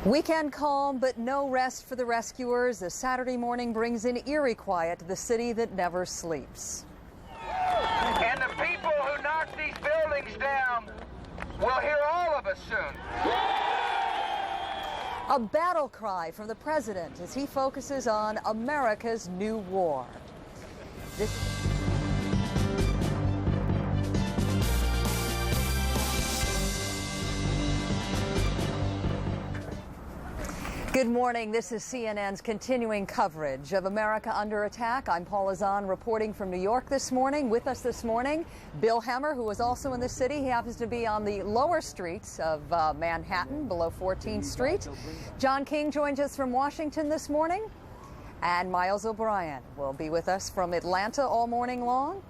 Weekend calm, but no rest for the rescuers. A Saturday morning brings an eerie quiet to the city that never sleeps. And the people who knock these buildings down will hear all of us soon. A battle cry from the president as he focuses on America's new war. Good morning. This is CNN's continuing coverage of America under attack. I'm Paula Zahn reporting from New York this morning. With us this morning, Bill Hemmer, who is also in the city. He happens to be on the lower streets of Manhattan, below 14th Street. John King joins us from Washington this morning. And Miles O'Brien will be with us from Atlanta all morning long.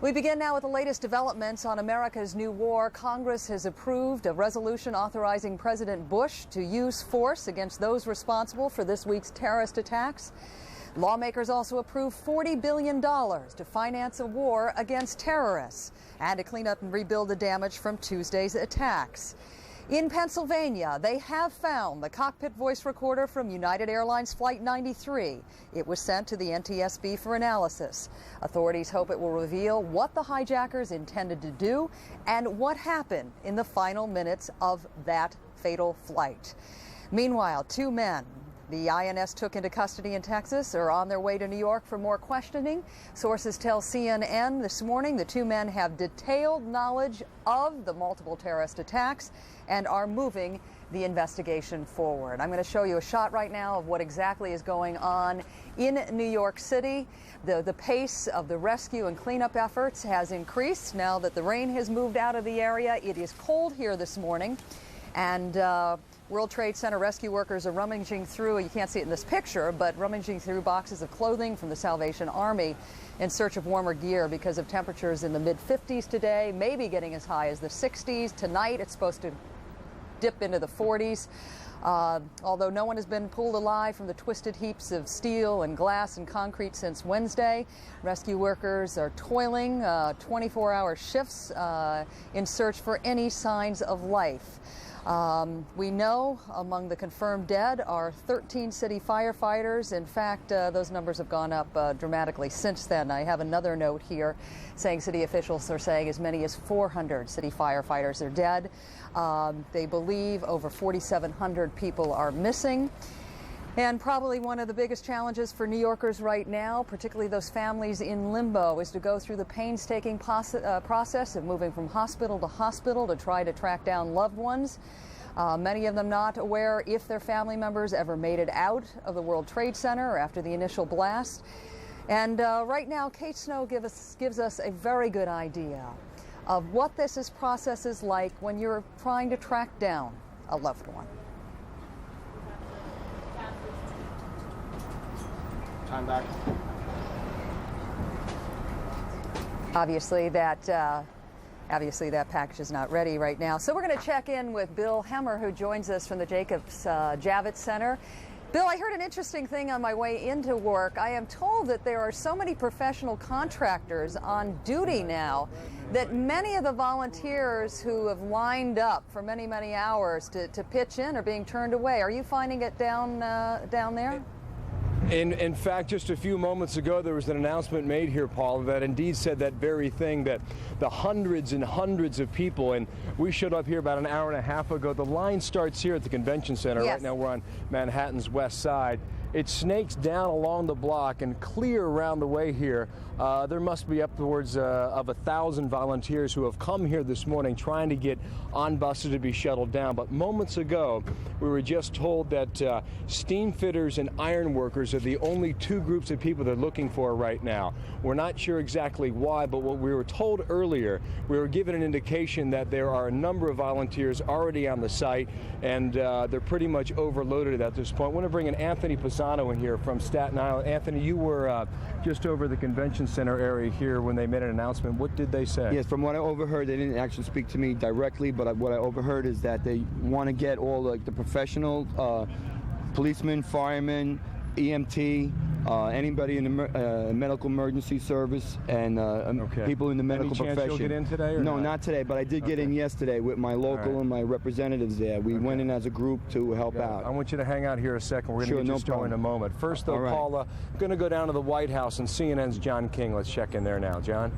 We begin now with the latest developments on America's new war. Congress has approved a resolution authorizing President Bush to use force against those responsible for this week's terrorist attacks. Lawmakers also approved $40 billion to finance a war against terrorists and to clean up and rebuild the damage from Tuesday's attacks. In Pennsylvania, they have found the cockpit voice recorder from United Airlines Flight 93. It was sent to the NTSB for analysis. Authorities hope it will reveal what the hijackers intended to do and what happened in the final minutes of that fatal flight. Meanwhile, two men the INS took into custody in Texas are on their way to New York for more questioning. Sources tell CNN this morning the two men have detailed knowledge of the multiple terrorist attacks and are moving the investigation forward. I'm going to show you a shot right now of what exactly is going on in New York City. The pace of the rescue and cleanup efforts has increased now that the rain has moved out of the area. It is cold here this morning, and World Trade Center rescue workers are rummaging through, you can't see it in this picture, but rummaging through boxes of clothing from the Salvation Army in search of warmer gear because of temperatures in the mid-50s today, maybe getting as high as the 60s. Tonight it's supposed to dip into the 40s. Although no one has been pulled alive from the twisted heaps of steel and glass and concrete since Wednesday, rescue workers are toiling 24-hour shifts in search for any signs of life. We know among the confirmed dead are 13 city firefighters. In fact, those numbers have gone up dramatically since then. I have another note here saying city officials are saying as many as 400 city firefighters are dead. They believe over 4,700 people are missing. And probably one of the biggest challenges for New Yorkers right now, particularly those families in limbo, is to go through the painstaking process of moving from hospital to hospital to try to track down loved ones. Many of them not aware if their family members ever made it out of the World Trade Center after the initial blast. And right now, Kate Snow gives us a very good idea of what this process is like when you're trying to track down a loved one. Time back. Obviously that package is not ready right now. So we're going to check in with Bill Hemmer, who joins us from the Jacobs Javits Center. Bill, I heard an interesting thing on my way into work. I am told that there are so many professional contractors on duty now that many of the volunteers who have lined up for many, many hours to pitch in are being turned away. Are you finding it down there? In fact, just a few moments ago, there was an announcement made here, Paul, that indeed said that very thing, that the hundreds and hundreds of people, and we showed up here about an hour and a half ago. The line starts here at the convention center. Yes. Right now we're on Manhattan's west side. It snakes down along the block and clear around the way here. There must be upwards of 1,000 volunteers who have come here this morning trying to get on buses to be shuttled down. But moments ago, we were just told that steam fitters and iron workers are the only two groups of people they're looking for right now. We're not sure exactly why, but what we were told earlier, we were given an indication that there are a number of volunteers already on the site, and they're pretty much overloaded at this point. I want to bring in Anthony Pisano in here from Staten Island. Anthony, you were just over the convention center area here when they made an announcement. What did they say? Yes, from what I overheard, they didn't actually speak to me directly, but what I overheard is that they want to get all the professional policemen, firemen, EMT, anybody in the medical emergency service and people in the medical Any chance profession. you'll get in today or no, not? not today, but I did get in yesterday with my local right. and my representatives there. We went in as a group to help out. I want you to hang out here a second. We're going to Sure, get no your story in a problem. moment. First, though, All right. Paula, going to go down to the White House and CNN's John King. Let's check in there now. John?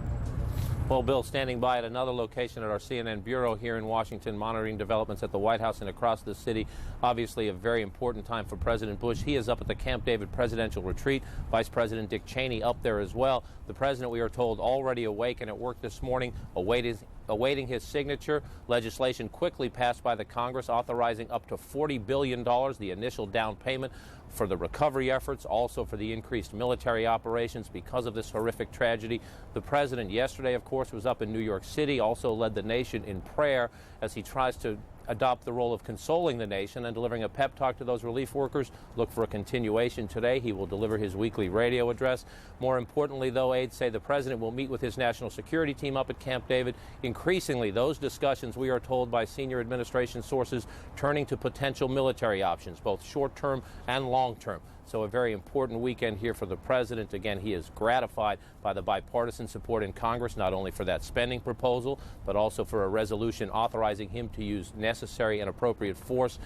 Well, Bill, standing by at another location at our CNN bureau here in Washington, monitoring developments at the White House and across the city. Obviously, a very important time for President Bush. He is up at the Camp David presidential retreat. Vice President Dick Cheney up there as well. The president, we are told, already awake and at work this morning, awaiting his signature. Legislation quickly passed by the Congress authorizing up to $40 billion, the initial down payment for the recovery efforts, also for the increased military operations because of this horrific tragedy. The president yesterday, of course, was up in New York City, also led the nation in prayer as he tries to adopt the role of consoling the nation and delivering a pep talk to those relief workers. Look for a continuation today. He will deliver his weekly radio address. More importantly, though, aides say the president will meet with his national security team up at Camp David. Increasingly, those discussions, we are told by senior administration sources, turning to potential military options, both short-term and long-term. So a very important weekend here for the president. Again, he is gratified by the bipartisan support in Congress, not only for that spending proposal, but also for a resolution authorizing him to use necessary and appropriate force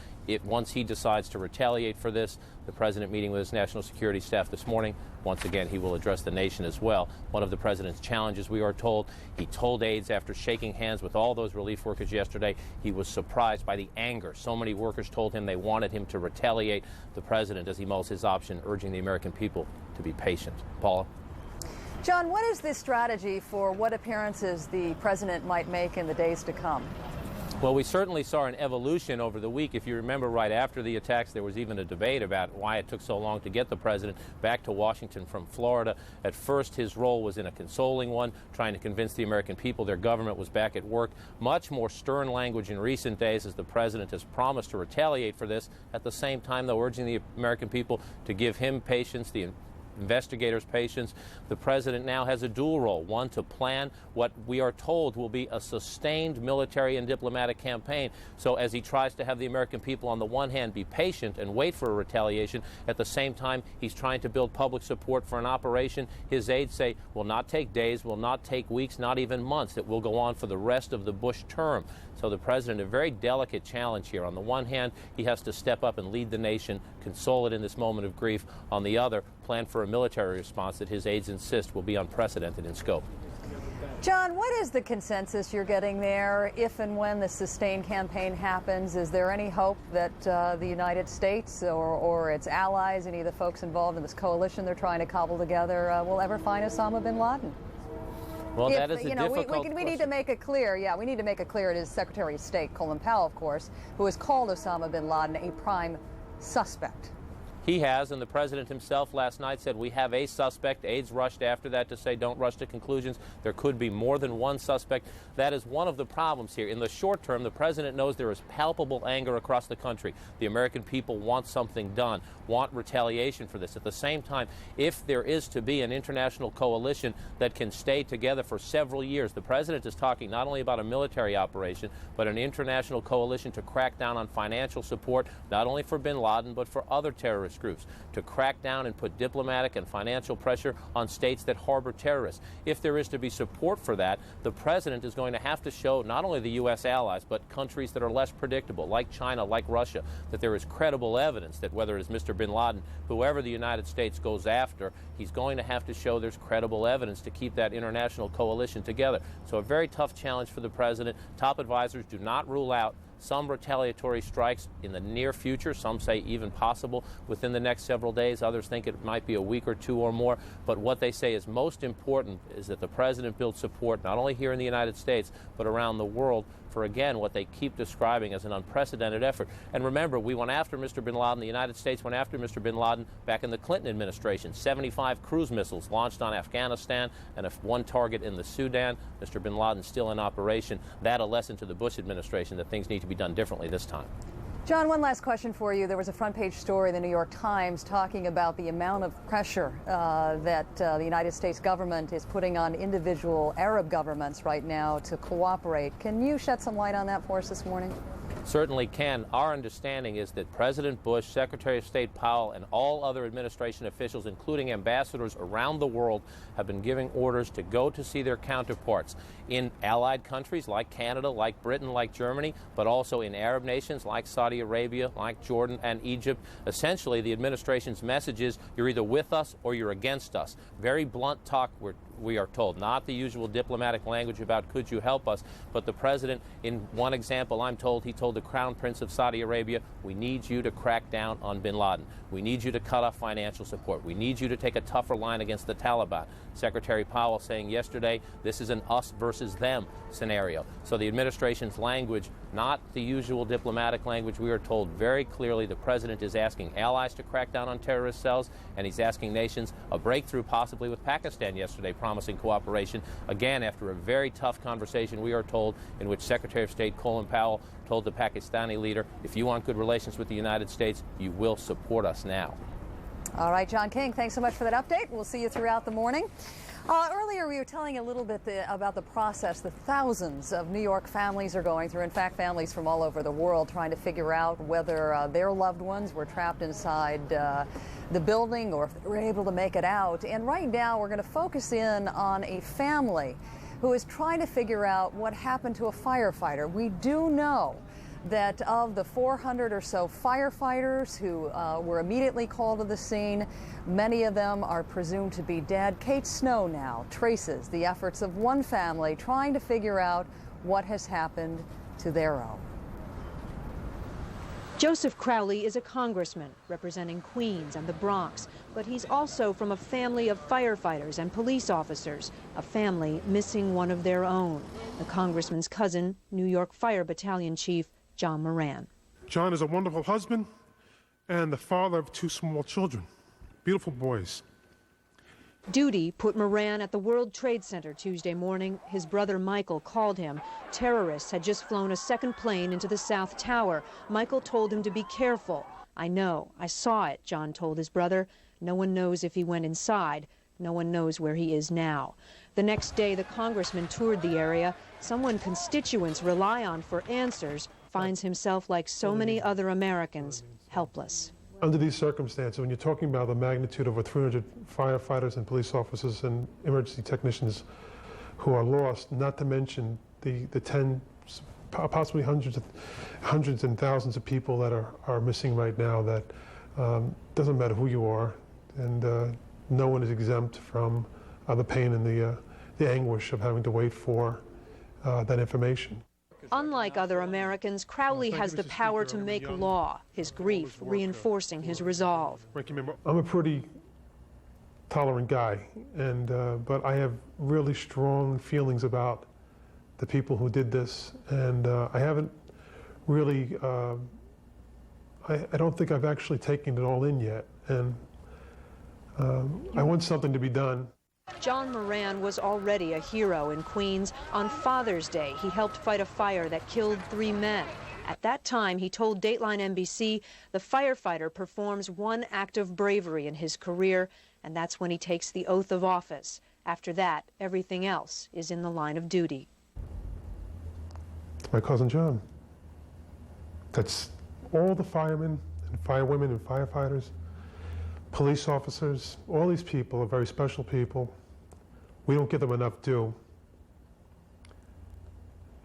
once he decides to retaliate for this. The president meeting with his national security staff this morning. Once again, he will address the nation as well. One of the president's challenges, we are told, he told aides after shaking hands with all those relief workers yesterday, he was surprised by the anger. So many workers told him they wanted him to retaliate. The president, as he mulls his option, urging the American people to be patient. Paula? John, what is the strategy for what appearances the president might make in the days to come? Well, we certainly saw an evolution over the week. If you remember, right after the attacks, there was even a debate about why it took so long to get the president back to Washington from Florida. At first, his role was in a consoling one, trying to convince the American people their government was back at work. Much more stern language in recent days as the president has promised to retaliate for this. At the same time, though, urging the American people to give him patience, the investigators' patience. The president now has a dual role, one to plan what we are told will be a sustained military and diplomatic campaign. So as he tries to have the American people on the one hand be patient and wait for a retaliation, at the same time he's trying to build public support for an operation his aides say will not take days, will not take weeks, not even months. It will go on for the rest of the Bush term. So the president, a very delicate challenge here. On the one hand, he has to step up and lead the nation, console it in this moment of grief. On the other, plan for a military response that his aides insist will be unprecedented in scope. John, what is the consensus you're getting there if and when the sustained campaign happens? Is there any hope that the United States or its allies, any of the folks involved in this coalition they're trying to cobble together, will ever find Osama bin Laden? Well, that is a difficult question. We need to make it clear, we need to make it clear it is Secretary of State Colin Powell, of course, who has called Osama bin Laden a prime suspect. He has, and the president himself last night said we have a suspect. Aides rushed after that to say don't rush to conclusions. There could be more than one suspect. That is one of the problems here. In the short term, the president knows there is palpable anger across the country. The American people want something done, want retaliation for this. At the same time, if there is to be an international coalition that can stay together for several years, the president is talking not only about a military operation, but an international coalition to crack down on financial support, not only for bin Laden, but for other terrorist groups, to crack down and put diplomatic and financial pressure on states that harbor terrorists. If there is to be support for that, the president is going to have to show not only the U.S. allies, but countries that are less predictable, like China, like Russia, that there is credible evidence that whether it is Mr. bin Laden, whoever the United States goes after, he's going to have to show there's credible evidence to keep that international coalition together. So a very tough challenge for the president. Top advisors do not rule out some retaliatory strikes in the near future. Some say even possible within the next several days. Others think it might be a week or two or more. But what they say is most important is that the president build support not only here in the United States, but around the world for, again, what they keep describing as an unprecedented effort. And remember, we went after Mr. bin Laden. The United States went after Mr. bin Laden back in the Clinton administration. 75 cruise missiles launched on Afghanistan and one target in the Sudan. Mr. bin Laden still in operation. That a lesson to the Bush administration that things need to be done differently this time. John, one last question for you. There was a front page story in the New York Times talking about the amount of pressure that the United States government is putting on individual Arab governments right now to cooperate. Can you shed some light on that for us this morning? Certainly can. Our understanding is that President Bush, Secretary of State Powell, and all other administration officials, including ambassadors around the world, have been giving orders to go to see their counterparts in allied countries like Canada, like Britain, like Germany, but also in Arab nations like Saudi Arabia, like Jordan and Egypt. Essentially, the administration's message is you're either with us or you're against us. Very blunt talk, we are told, not the usual diplomatic language about could you help us, but the president, in one example I'm told, he told the Crown Prince of Saudi Arabia, we need you to crack down on bin Laden. We need you to cut off financial support. We need you to take a tougher line against the Taliban. Secretary Powell saying yesterday this is an us versus them scenario. So the administration's language, not the usual diplomatic language. We are told very clearly the president is asking allies to crack down on terrorist cells, and he's asking nations a breakthrough possibly with Pakistan yesterday, promising cooperation, again after a very tough conversation, we are told, in which Secretary of State Colin Powell told the Pakistani leader, if you want good relations with the United States, you will support us now. All right, John King, thanks so much for that update. We'll see you throughout the morning. Earlier, we were telling a little bit about the process that thousands of New York families are going through. In fact, families from all over the world trying to figure out whether their loved ones were trapped inside the building or if they were able to make it out. And right now, we're going to focus in on a family who is trying to figure out what happened to a firefighter. We do know that of the 400 or so firefighters who were immediately called to the scene, many of them are presumed to be dead. Kate Snow now traces the efforts of one family trying to figure out what has happened to their own. Joseph Crowley is a congressman representing Queens and the Bronx, but he's also from a family of firefighters and police officers, a family missing one of their own. The congressman's cousin, New York Fire Battalion Chief John Moran. John is a wonderful husband and the father of 2 small children, beautiful boys. Duty put Moran at the World Trade Center Tuesday morning. His brother Michael called him. Terrorists had just flown a second plane into the South Tower. Michael told him to be careful. I know, I saw it, John told his brother. No one knows if he went inside. No one knows where he is now. The next day, the congressman toured the area. Someone constituents rely on for answers finds himself, like so many other Americans, helpless. Under these circumstances, when you're talking about the magnitude of over 300 firefighters and police officers and emergency technicians who are lost, not to mention the tens, possibly hundreds and thousands of people that are missing right now, that doesn't matter who you are, and no one is exempt from the pain and the anguish of having to wait for that information. Unlike other Americans, Crowley has the power to make law, his grief reinforcing his resolve. I'm a pretty tolerant guy, but I have really strong feelings about the people who did this, and I haven't really, I don't think I've actually taken it all in yet, and I want something to be done. John Moran was already a hero in Queens. On Father's Day, he helped fight a fire that killed 3 men. At that time, he told Dateline NBC, the firefighter performs one act of bravery in his career, and that's when he takes the oath of office. After that, everything else is in the line of duty. My cousin John. That's all the firemen and firewomen and firefighters, police officers, all these people are very special people. We don't give them enough due.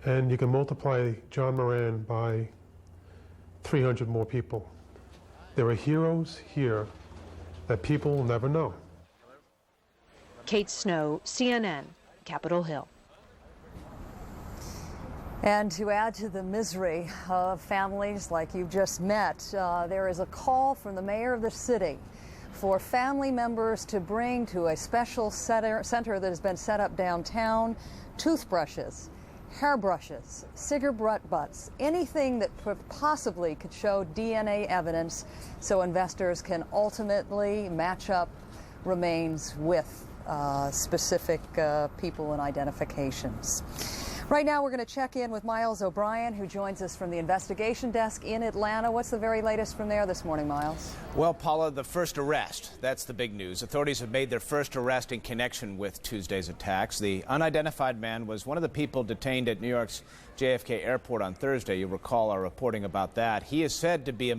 And you can multiply John Moran by 300 more people. There are heroes here that people will never know. Kate Snow, CNN, Capitol Hill. And to add to the misery of families like you just met, there is a call from the mayor of the city for family members to bring to a special center that has been set up downtown toothbrushes, hairbrushes, cigarette butts, anything that possibly could show DNA evidence so investors can ultimately match up remains with specific people and identifications. Right now, we're going to check in with Miles O'Brien, who joins us from the investigation desk in Atlanta. What's the very latest from there this morning, Miles? Well, Paula, the first arrest. That's the big news. Authorities have made their first arrest in connection with Tuesday's attacks. The unidentified man was one of the people detained at New York's JFK Airport on Thursday. You'll recall our reporting about that. He is said to be a